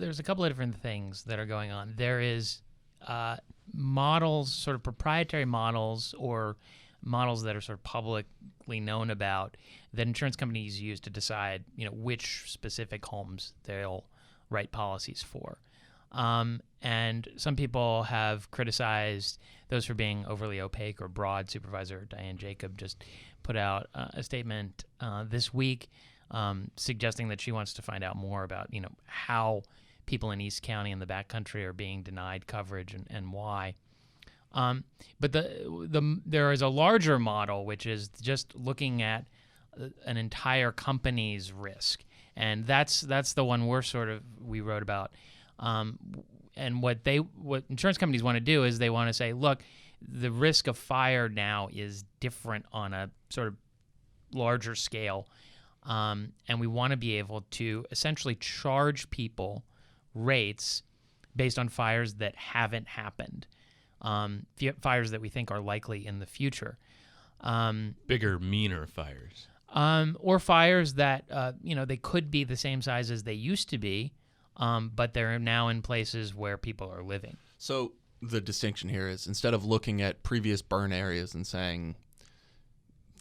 there's a couple of different things that are going on. There is models, sort of proprietary models or models that are sort of publicly known about that insurance companies use to decide, which specific homes they'll write policies for. And some people have criticized those for being overly opaque or broad. Supervisor Diane Jacob just put out a statement this week suggesting that she wants to find out more about, how people in East County and the backcountry are being denied coverage and why. But there is a larger model, which is just looking at an entire company's risk, and that's the one we wrote about. And what insurance companies want to do is they want to say, look, the risk of fire now is different on a sort of larger scale, and we want to be able to essentially charge people rates based on fires that haven't happened, fires that we think are likely in the future. Bigger, meaner fires. Or fires that, they could be the same size as they used to be, but they're now in places where people are living. So the distinction here is, instead of looking at previous burn areas and saying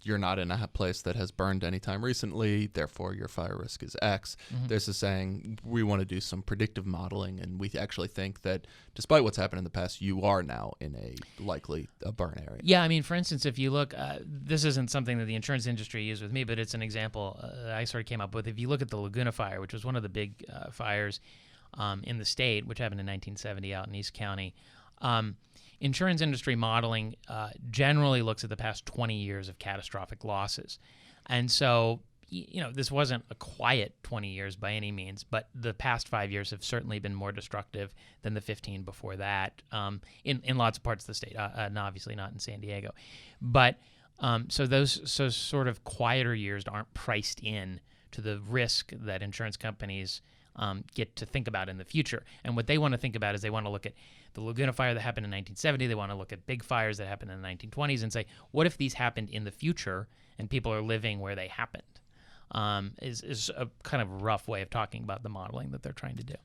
you're not in a place that has burned anytime recently, therefore your fire risk is X, this is saying we want to do some predictive modeling, and we actually think that despite what's happened in the past, you are now in a burn area. Yeah, I mean, for instance, if you look, this isn't something that the insurance industry used with me, but it's an example that I sort of came up with. If you look at the Laguna Fire, which was one of the big fires in the state, which happened in 1970 out in East County, insurance industry modeling generally looks at the past 20 years of catastrophic losses. And so, this wasn't a quiet 20 years by any means, but the past 5 years have certainly been more destructive than the 15 before that in lots of parts of the state, and obviously not in San Diego. But so those sort of quieter years aren't priced in to the risk that insurance companies get to think about in the future. And what they want to think about is they want to look at the Laguna Fire that happened in 1970. They want to look at big fires that happened in the 1920s and say, what if these happened in the future and people are living where they happened? Is a kind of rough way of talking about the modeling that they're trying to do.